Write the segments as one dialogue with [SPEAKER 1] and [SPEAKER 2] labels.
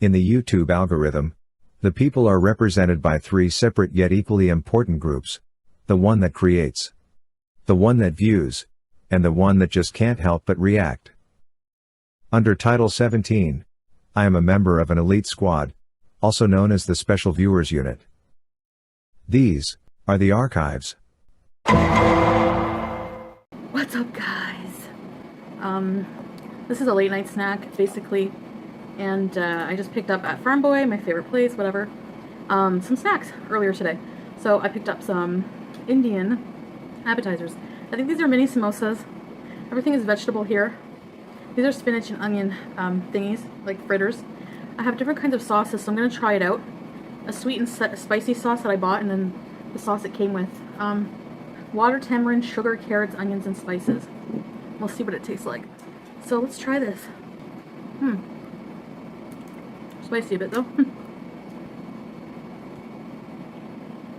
[SPEAKER 1] In the YouTube algorithm, the people are represented by three separate yet equally important groups: the one that creates, the one that views, and the one that just can't help but react. Under Title 17, I am a member of an elite squad, also known as the Special Viewers Unit. These are the archives.
[SPEAKER 2] What's up, guys? This is a late night snack, basically, and I just picked up at Farm Boy, my favorite place, whatever, some snacks earlier today. So I picked up some Indian appetizers. I think these are mini samosas. Everything is vegetable here. These are spinach and onion thingies, like fritters. I have different kinds of sauces, so I'm going to try it out. A sweet and spicy sauce that I bought, and then the sauce it came with. Water, tamarind, sugar, carrots, onions, and spices. We'll see what it tastes like. So let's try this. Spicy a bit though. I'm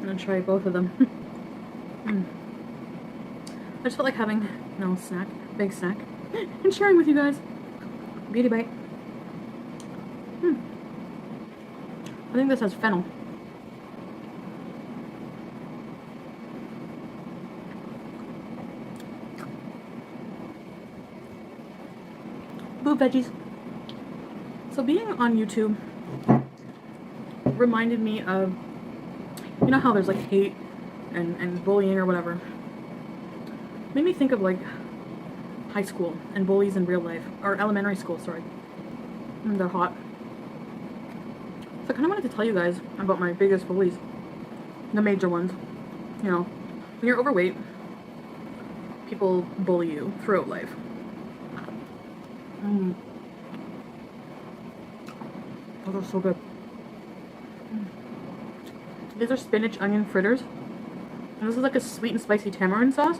[SPEAKER 2] gonna try both of them. I just felt like having, a snack, big snack, and sharing with you guys. Beauty bite. I think this has fennel. Boo veggies. So being on YouTube reminded me of, you know how there's like hate and bullying or whatever. Made me think of like high school and bullies in real life, or elementary school, sorry. They're hot. So I kind of wanted to tell you guys about my biggest bullies, the major ones. You know, when you're overweight, people bully you throughout life. Those are so good. These are spinach onion fritters. And this is like a sweet and spicy tamarind sauce.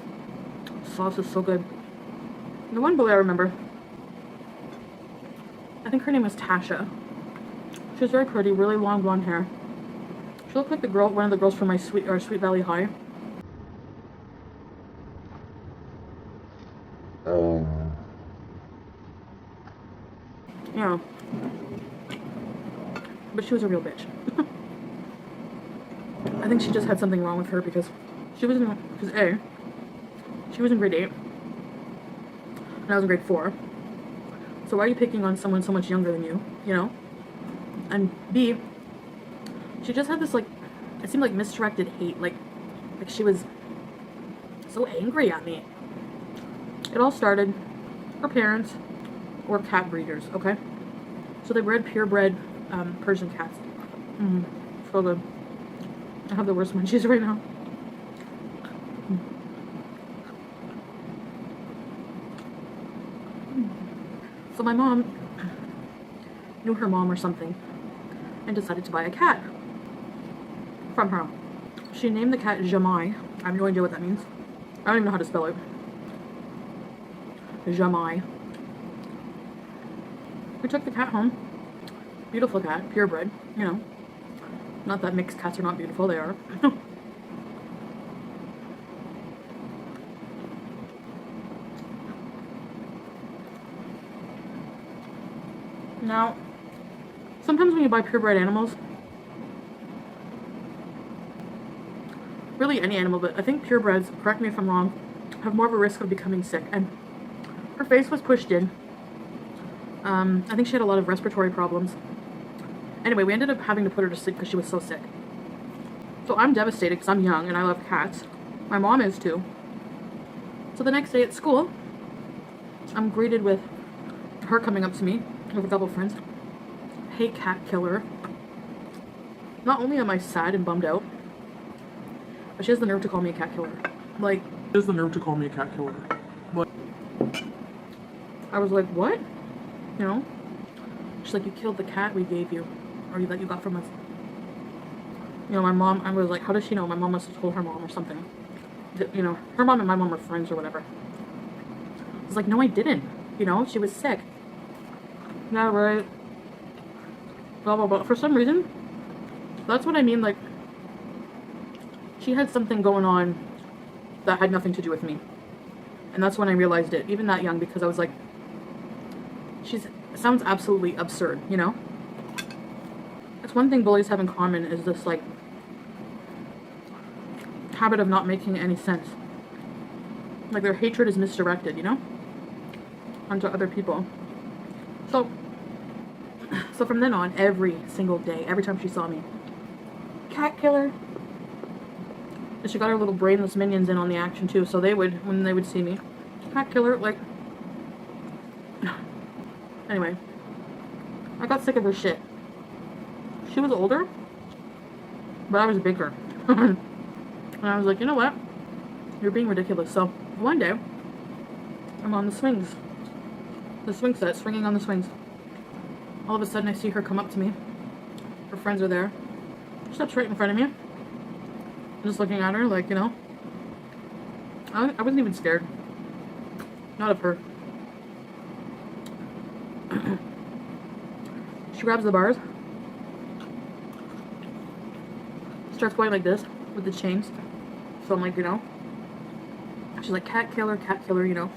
[SPEAKER 2] The sauce is so good. The one bully I remember, I think her name was Tasha. She was very pretty, really long blonde hair. She looked like the girl, one of the girls from my Sweet Valley High. Yeah. But she was a real bitch. I think she just had something wrong with her because she was in grade 8 and I was in grade 4. So why are you picking on someone so much younger than you, And B, she just had this, like, it seemed like misdirected hate, like she was so angry at me. It all started, her parents were cat breeders, okay? So they bred purebred Persian cats. So good. I have the worst munchies right now. So my mom knew her mom or something and decided to buy a cat from her. She named the cat Jamai. I have no idea what that means. I don't even know how to spell it. Jamai. We took the cat home. Beautiful cat, purebred, Not that mixed cats are not beautiful, they are. Now, sometimes when you buy purebred animals, really any animal, but I think purebreds, correct me if I'm wrong, have more of a risk of becoming sick. And her face was pushed in. I think she had a lot of respiratory problems. Anyway, we ended up having to put her to sleep because she was so sick. So I'm devastated because I'm young and I love cats. My mom is too. So the next day at school, I'm greeted with her coming up to me with a couple friends. Hey, cat killer. Not only am I sad and bummed out, but she has the nerve to call me a cat killer. Like, she has the nerve to call me a cat killer. Like, I was like, what? She's like, you killed the cat we gave you, or that you got from us. My mom, I was like, how does she know? My mom must have told her mom or something. Her mom and my mom were friends or whatever. I was like, no, I didn't. She was sick. Yeah, right. Blah, blah, blah. For some reason, that's what I mean, like, she had something going on that had nothing to do with me. And that's when I realized it, even that young, because I was like, sounds absolutely absurd, one thing bullies have in common is this, like, habit of not making any sense. Like, their hatred is misdirected, you know? Onto other people. So from then on, every single day, every time she saw me, cat killer. And she got her little brainless minions in on the action too, so they would, when they would see me, cat killer, like... Anyway, I got sick of her shit. She was older, but I was bigger. And I was like, you know what? You're being ridiculous. So one day, I'm on the swings. The swing set, swinging on the swings. All of a sudden, I see her come up to me. Her friends are there. She steps right in front of me. I'm just looking at her like, you know. I wasn't even scared. Not of her. She grabs the bars. Starts going like this with the chains. So I'm like, you know. She's like, cat killer, you know.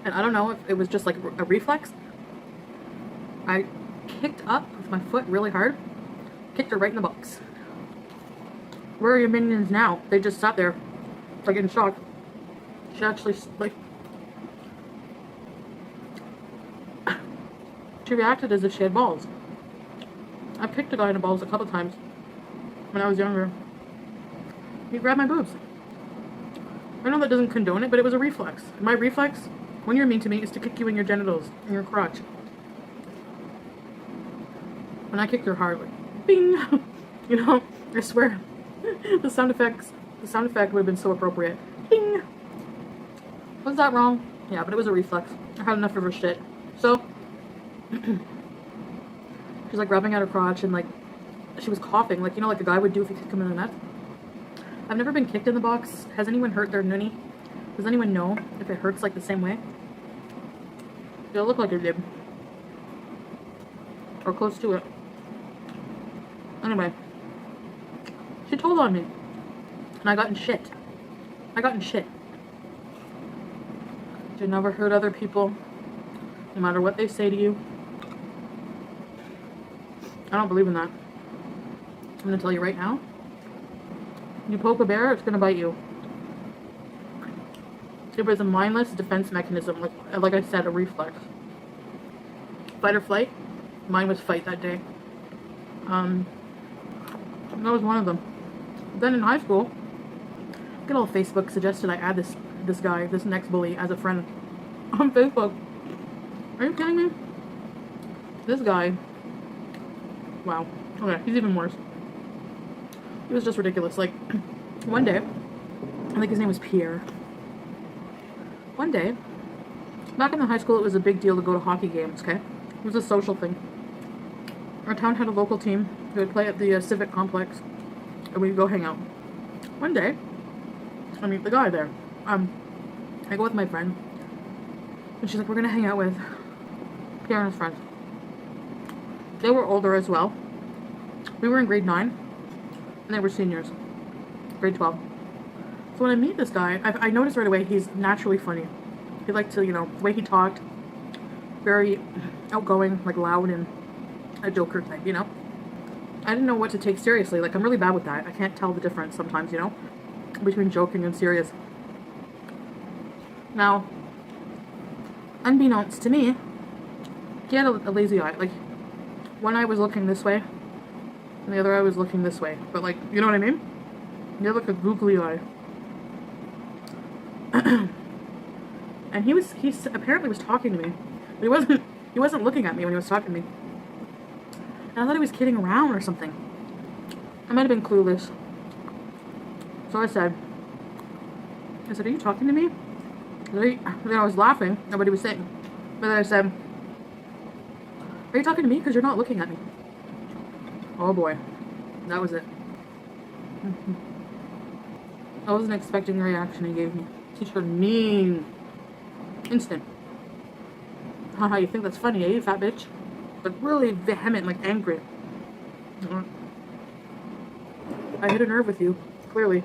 [SPEAKER 2] And I don't know if it was just like a reflex. I kicked up with my foot really hard. Kicked her right in the box. Where are your minions now? They just sat there, like in shock. She actually, like, she reacted as if she had balls. I've kicked a guy in the balls a couple times when I was younger. He grabbed my boobs. I know that doesn't condone it, but it was a reflex. My reflex, when you're mean to me, is to kick you in your genitals, in your crotch. When I kicked her hard, like, bing! You know, I swear, the sound effect would have been so appropriate. Bing! Was that wrong? Yeah, but it was a reflex. I had enough of her shit. So, she's like rubbing at her crotch and like, she was coughing, like, you know, like a guy would do if he kicked him in the nuts. I've never been kicked in the box. Has anyone hurt their noonie? Does anyone know if it hurts like the same way? It looked like it did. Or close to it. Anyway. She told on me. And I got in shit. You never hurt other people. No matter what they say to you. I don't believe in that. I'm gonna tell you right now. You poke a bear, it's gonna bite you. It was a mindless defense mechanism, like I said, a reflex. Fight or flight. Mine was fight that day. That was one of them. Then in high school, good old Facebook suggested I add this guy, this next bully, as a friend on Facebook. Are you kidding me? This guy. Wow. Okay, he's even worse. He was just ridiculous. Like, one day, I think his name was Pierre. One day, back in the high school, it was a big deal to go to hockey games, okay? It was a social thing. Our town had a local team who would play at the civic complex, and we'd go hang out. One day, I meet the guy there. I go with my friend, and she's like, we're gonna hang out with Pierre and his friends. They were older as well. We were in grade 9. And they were seniors. Grade 12. So when I meet this guy, I noticed right away he's naturally funny. He liked to, you know, the way he talked, very outgoing, like loud and a joker type, you know? I didn't know what to take seriously. Like, I'm really bad with that. I can't tell the difference sometimes, you know? Between joking and serious. Now, unbeknownst to me, he had a lazy eye. Like, one eye was looking this way, and the other eye was looking this way. But, like, you know what I mean? He had like a googly eye. And he apparently was talking to me. But he wasn't looking at me when he was talking to me. And I thought he was kidding around or something. I might have been clueless. So I said, are you talking to me? Then I was laughing at what he was saying. But then I said, are you talking to me? Because you're not looking at me. Oh boy. That was it. I wasn't expecting the reaction he gave me. He turned mean. Instant. Haha, you think that's funny, eh, you fat bitch? But really vehement, like angry. I hit a nerve with you, clearly.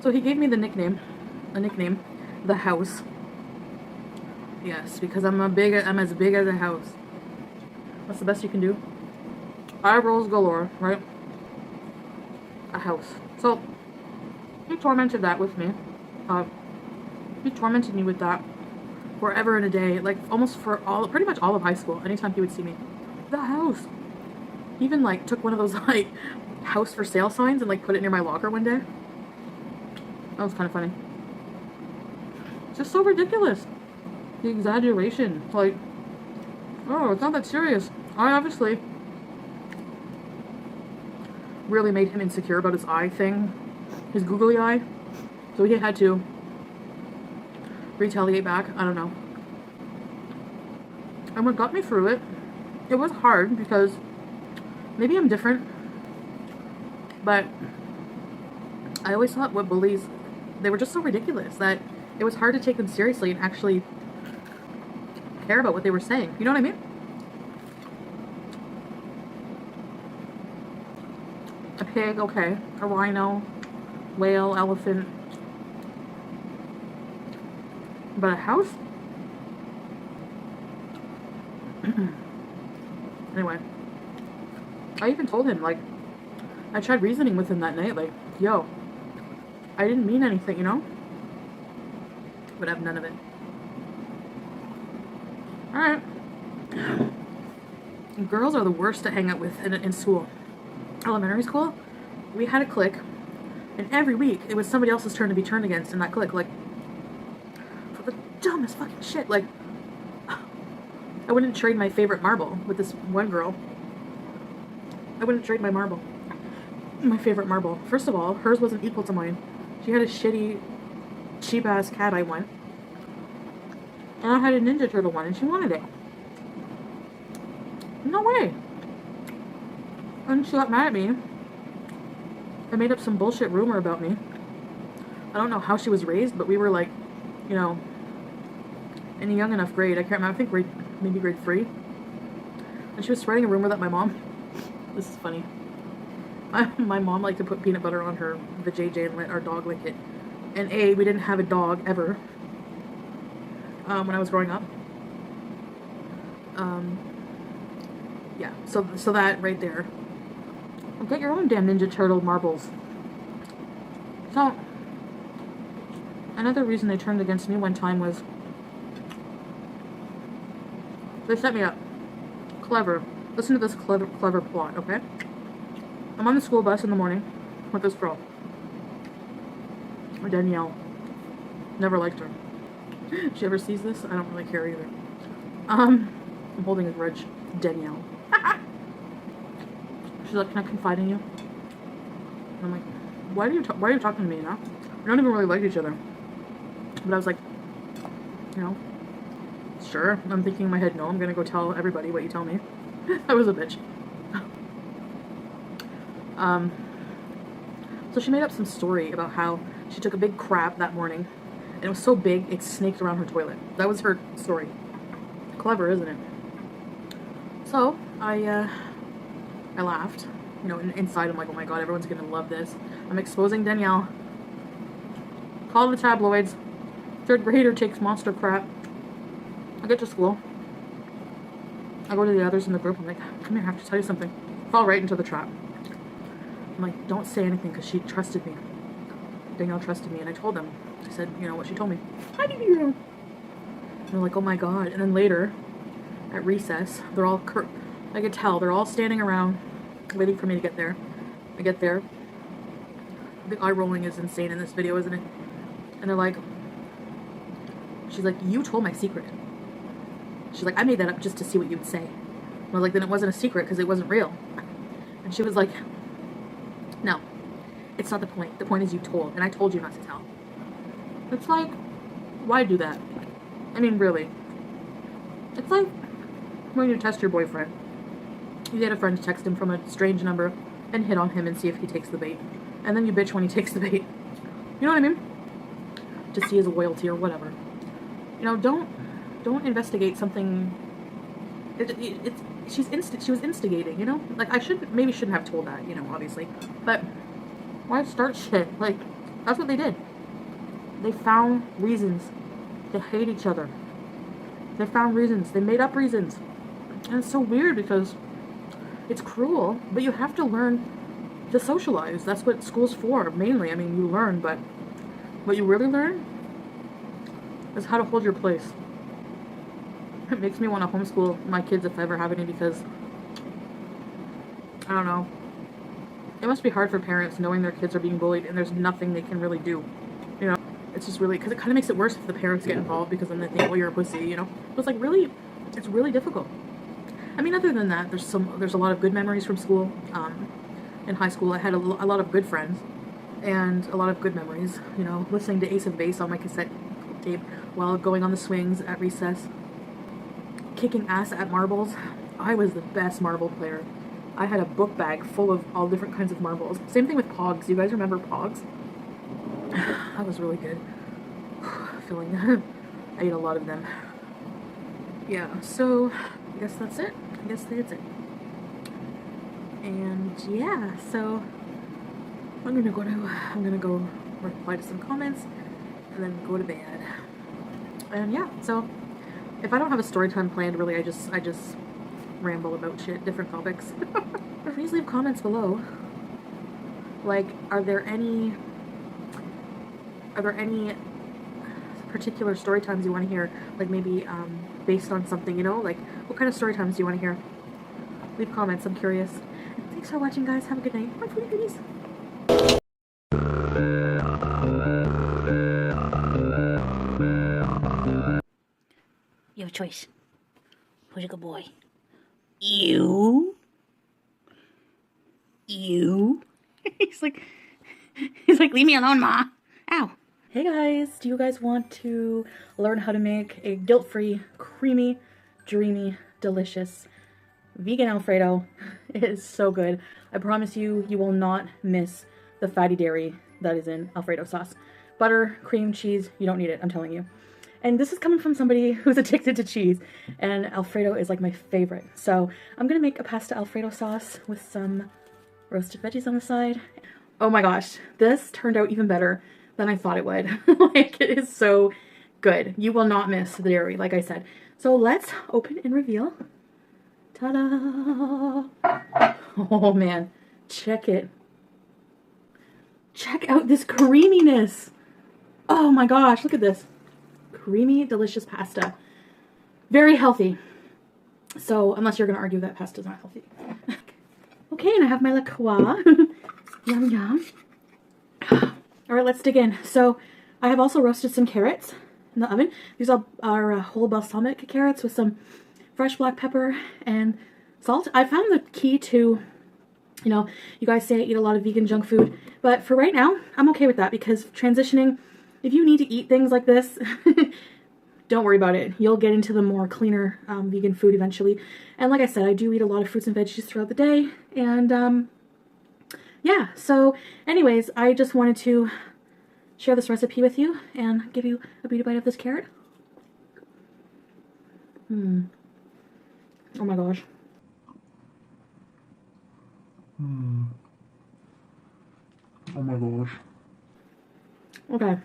[SPEAKER 2] So he gave me the nickname, the house. Yes, because I'm as big as a house. That's the best you can do. Eye rolls galore, right? A house. So, he tormented that with me. He tormented me with that forever and a day. Like, almost for pretty much all of high school. Anytime he would see me. The house. He even, like, took one of those, like, house for sale signs and, like, put it near my locker one day. That was kind of funny. It's just so ridiculous. The exaggeration. Like, oh, it's not that serious. I obviously really made him insecure about his eye thing. His googly eye. So he had to retaliate back. I don't know. And what got me through it, it was hard because maybe I'm different, but I always thought what bullies, they were just so ridiculous that it was hard to take them seriously and actually care about what they were saying. You know what I mean? A pig, okay. A rhino, whale, elephant. But a house? Anyway. I even told him, like, I tried reasoning with him that night, like, yo, I didn't mean anything, you know? Would have none of it. Alright. Girls are the worst to hang out with in school. Elementary school, we had a clique, and every week it was somebody else's turn to be turned against in that clique, like, for the dumbest fucking shit. Like, I wouldn't trade my favorite marble with this one girl. I wouldn't trade my favorite marble. First of all, hers wasn't equal to mine. She had a shitty, cheap-ass cat I won, and I had a Ninja Turtle one, and she wanted it. No way. And she got mad at me. I made up some bullshit rumor about me. I don't know how she was raised, but we were like, you know, in a young enough grade. I can't remember. I think maybe grade 3. And she was spreading a rumor that my mom. This is funny. My mom liked to put peanut butter on her vajayjay and let our dog lick it. And we didn't have a dog ever. When I was growing up. Yeah. So that right there. Get your own damn Ninja Turtle marbles. So, another reason they turned against me one time was they set me up. Clever. Listen to this clever plot, okay? I'm on the school bus in the morning with this girl. Danielle. Never liked her. If she ever sees this, I don't really care either. I'm holding a grudge. Danielle. She's like, can I confide in you? And I'm like, why are you talking to me, you know? We don't even really like each other. But I was like, you know, sure. I'm thinking in my head, no, I'm gonna go tell everybody what you tell me. I was a bitch. So she made up some story about how she took a big crap that morning, and it was so big it snaked around her toilet. That was her story. Clever, isn't it? So I laughed. You know, inside I'm like, oh my god, everyone's gonna love this. I'm exposing Danielle. Call the tabloids. 3rd grader takes monster crap. I get to school. I go to the others in the group. I'm like, come here, I have to tell you something. Fall right into the trap. I'm like, don't say anything, because she trusted me. Danielle trusted me, and I told them. I said, you know what she told me. How did you know? And they're like, oh my god. And then later, at recess, they're all, I could tell, they're all standing around, waiting for me to get there. I get there. The eye rolling is insane in this video, isn't it? And they're like, she's like, you told my secret. She's like, I made that up just to see what you'd say. And I was like, then it wasn't a secret because it wasn't real. And she was like, no, it's not the point. The point is you told, and I told you not to tell. It's like, why do that? I mean, really. It's like when you test your boyfriend. You get a friend to text him from a strange number and hit on him and see if he takes the bait. And then you bitch when he takes the bait. You know what I mean? To see his loyalty or whatever. You know, don't investigate something. She was instigating, you know? Like, maybe shouldn't have told that, you know, obviously. But why start shit? Like, that's what they did. They found reasons to hate each other. They found reasons. They made up reasons. And it's so weird because it's cruel, but you have to learn to socialize. That's what school's for, mainly. I mean, you learn, but what you really learn is how to hold your place. It makes me want to homeschool my kids if I ever have any, because I don't know. It must be hard for parents knowing their kids are being bullied and there's nothing they can really do. You know, it's just really, because it kind of makes it worse if the parents get involved, because then they think, oh, you're a pussy, you know? But it's like, really, it's really difficult. I mean, other than that, there's a lot of good memories from school. In high school, I had a lot of good friends and a lot of good memories. You know, listening to Ace of Base on my cassette tape while going on the swings at recess, kicking ass at marbles. I was the best marble player. I had a book bag full of all different kinds of marbles. Same thing with Pogs. You guys remember Pogs? That was really good. Feeling I ate a lot of them. Yeah, so I guess that's it. I guess that's it. And yeah, so I'm gonna go reply to some comments and then go to bed. And yeah, so if I don't have a story time planned, really, I just ramble about shit, different topics. Please leave comments below. Like, are there any particular story times you want to hear? Like maybe based on something, you know? Like, what kind of story times do you want to hear? Leave comments, I'm curious. And thanks for watching, guys. Have a good night. Bye, foodie goodies.
[SPEAKER 3] You have a choice. Who's a good boy? You? he's like, leave me alone, Ma. Ow.
[SPEAKER 2] Hey guys, do you guys want to learn how to make a guilt-free, creamy, dreamy, delicious vegan Alfredo? It is so good. I promise you, you will not miss the fatty dairy that is in Alfredo sauce. Butter, cream, cheese, you don't need it, I'm telling you. And this is coming from somebody who's addicted to cheese, and Alfredo is like my favorite. So I'm gonna make a pasta Alfredo sauce with some roasted veggies on the side. Oh my gosh, this turned out even better than I thought it would. Like, it is so good. You will not miss the dairy, like I said. So let's open and reveal. Ta-da! Oh man, check it. Check out this creaminess. Oh my gosh, look at this. Creamy, delicious pasta. Very healthy. So, unless you're going to argue that pasta's not healthy. Okay, and I have my La Croix. Yum, yum. All right, let's dig in. So, I have also roasted some carrots in the oven. These are whole balsamic carrots with some fresh black pepper and salt. I found the key to, you know, you guys say I eat a lot of vegan junk food, but for right now, I'm okay with that, because transitioning, if you need to eat things like this, don't worry about it. You'll get into the more cleaner vegan food eventually. And like I said, I do eat a lot of fruits and veggies throughout the day. And yeah, so anyways, I just wanted to share this recipe with you and give you a beauty bite of this carrot. Oh my gosh.
[SPEAKER 4] Oh my gosh.
[SPEAKER 2] Okay.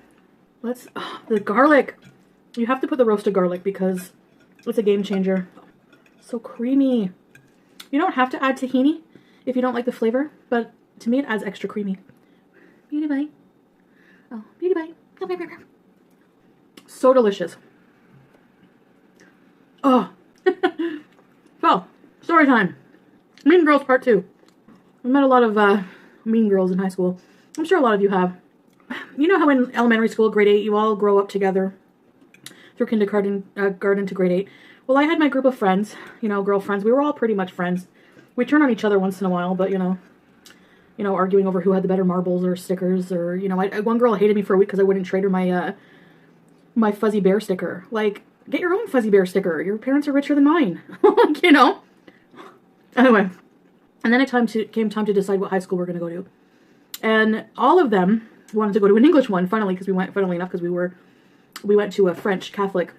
[SPEAKER 2] The garlic. You have to put the roasted garlic because it's a game changer. So creamy. You don't have to add tahini if you don't like the flavor, but to me it adds extra creamy. Beauty bite. Oh, beauty bite. So delicious. Oh. So, story time. Mean Girls Part 2. I met a lot of mean girls in high school. I'm sure a lot of you have. You know how in elementary school, grade 8, you all grow up together through kindergarten garden to grade 8. Well, I had my group of friends, you know, girlfriends. We were all pretty much friends. We turn on each other once in a while, but, you know, arguing over who had the better marbles or stickers, or, you know, one girl hated me for a week because I wouldn't trade her my, my fuzzy bear sticker. Like, get your own fuzzy bear sticker. Your parents are richer than mine. Like, you know. Anyway, and then came time to decide what high school we're going to go to. And all of them wanted to go to an English one, funnily enough, because we went to a French Catholic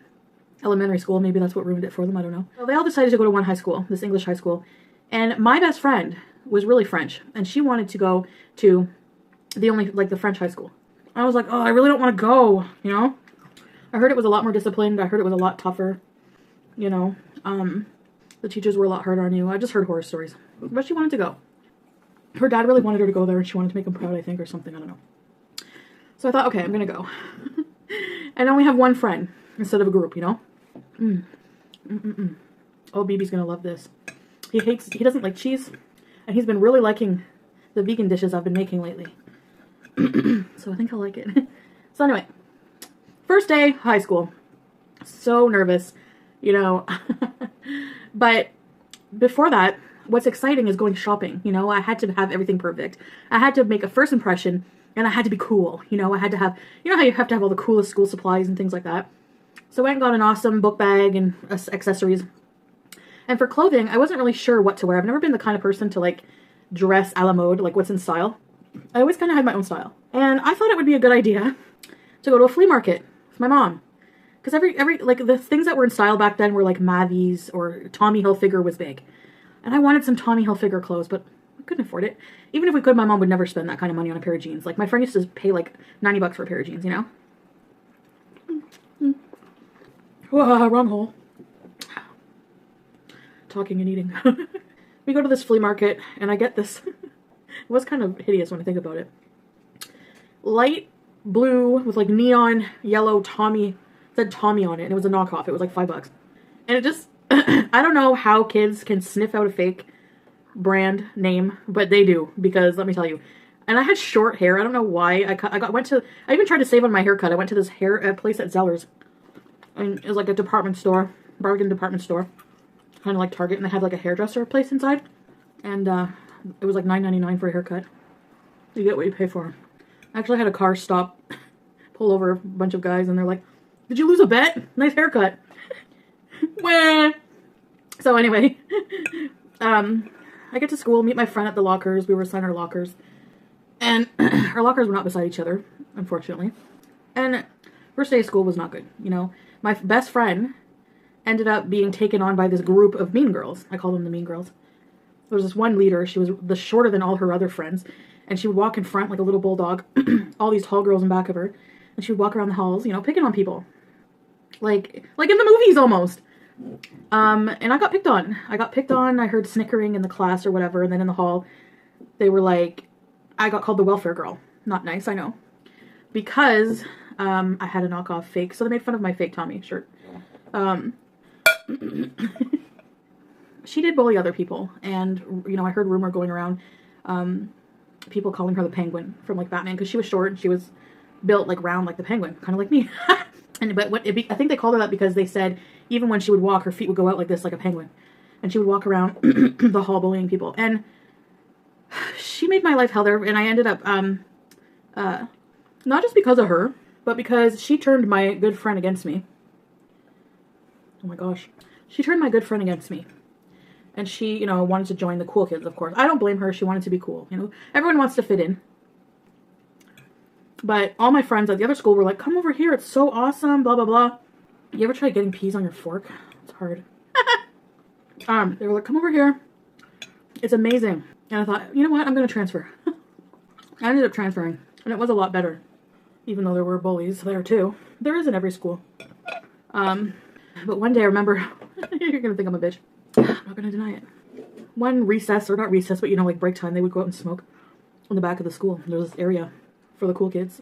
[SPEAKER 2] elementary school. Maybe that's what ruined it for them, I don't know. Well, they all decided to go to one high school, this English high school. And my best friend was really French, and she wanted to go to the French high school. I was like, oh, I really don't want to go, you know? I heard it was a lot more disciplined. I heard it was a lot tougher, you know? the teachers were a lot harder on you. I just heard horror stories. But she wanted to go. Her dad really wanted her to go there, and she wanted to make him proud, I think, or something. I don't know. So I thought, okay, I'm going to go. And I only have one friend instead of a group, you know? Oh, BB's going to love this. He doesn't like cheese, and he's been really liking the vegan dishes I've been making lately. So I think he'll like it. So anyway, first day, high school. So nervous, you know. But before that, what's exciting is going shopping. You know, I had to have everything perfect. I had to make a first impression, and I had to be cool. You know, I had to have, you know how you have to have all the coolest school supplies and things like that. So I went and got an awesome book bag and accessories. And for clothing, I wasn't really sure what to wear. I've never been the kind of person to like dress a la mode, like what's in style. I always kind of had my own style. And I thought it would be a good idea to go to a flea market with my mom. Because every like the things that were in style back then were like Mavies or Tommy Hilfiger was big. And I wanted some Tommy Hilfiger clothes, but I couldn't afford it. Even if we could, my mom would never spend that kind of money on a pair of jeans. Like my friend used to pay like $90 for a pair of jeans, you know? Whoa, wrong hole. Talking and eating. We go to this flea market, and I get this. It was kind of hideous when I think about it. Light blue with like neon yellow Tommy, said Tommy on it, and it was a knockoff. It was like $5. And it just, I don't know how kids can sniff out a fake brand name, but they do, because let me tell you. And I had short hair. I don't know why. I even tried to save on my haircut. I went to this hair place at Zellers. And it was like a department store, bargain department store. Kind of like Target, and they had like a hairdresser place inside. And it was like $9.99 for a haircut. You get what you pay for. I actually had a car stop, pull over a bunch of guys, and they're like, "Did you lose a bet? Nice haircut." Wah. So anyway, I get to school, meet my friend at the lockers. We were assigned our lockers. And our lockers were not beside each other, unfortunately. And first day of school was not good, you know. My best friend ended up being taken on by this group of mean girls. I call them the mean girls. There was this one leader. She was shorter than all her other friends. And she would walk in front like a little bulldog. All these tall girls in back of her. And she would walk around the halls, you know, picking on people. Like in the movies almost. And I got picked on. I heard snickering in the class or whatever. And then in the hall, they were like, I got called the welfare girl. Not nice, I know. Because I had a knockoff fake. So they made fun of my fake Tommy shirt. She did bully other people, and you know, I heard rumor going around, people calling her the Penguin from like Batman, because she was short and she was built like round like the Penguin, kind of like me. I think they called her that because they said even when she would walk, her feet would go out like this, like a penguin, and she would walk around the hall bullying people. And she made my life hell there, and I ended up not just because of her, but because she turned my good friend against me. Oh my gosh. She turned my good friend against me. And she, you know, wanted to join the cool kids, of course. I don't blame her. She wanted to be cool, you know. Everyone wants to fit in. But all my friends at the other school were like, "Come over here. It's so awesome, blah, blah, blah." You ever try getting peas on your fork? It's hard. They were like, "Come over here. It's amazing." And I thought, you know what? I'm going to transfer. I ended up transferring. And it was a lot better. Even though there were bullies there, too. There is in every school. But one day I remember, you're going to think I'm a bitch. I'm not going to deny it. One recess, or not recess, but you know, like break time, they would go out and smoke on the back of the school. There was this area for the cool kids.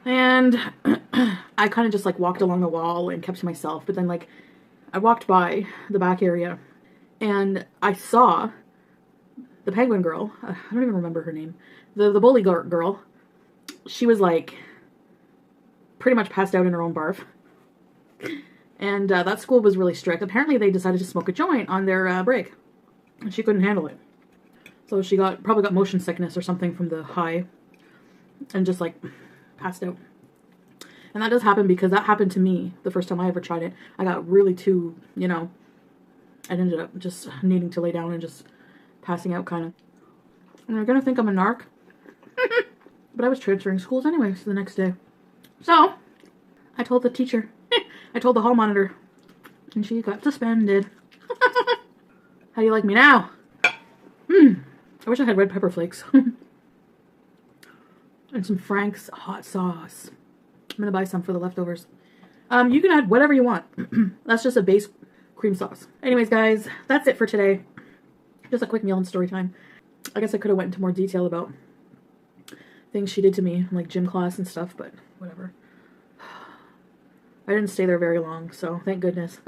[SPEAKER 2] And I kind of just like walked along the wall and kept to myself. But then like, I walked by the back area and I saw the Penguin girl. I don't even remember her name. The bully girl. She was like pretty much passed out in her own barf. And that school was really strict. Apparently they decided to smoke a joint on their break. And she couldn't handle it. So she probably got motion sickness or something from the high. And just like passed out. And that does happen because that happened to me the first time I ever tried it. I got really too, you know, I ended up just needing to lay down and just passing out kind of. And they're going to think I'm a narc. But I was transferring schools anyway, so the next day. So, I told the teacher. I told the hall monitor. And she got suspended. How do you like me now? I wish I had red pepper flakes. And some Frank's hot sauce. I'm going to buy some for the leftovers. You can add whatever you want. That's just a base cream sauce. Anyways, guys, that's it for today. Just a quick meal and story time. I guess I could have went into more detail about things she did to me, like gym class and stuff, but whatever. I didn't stay there very long, so thank goodness.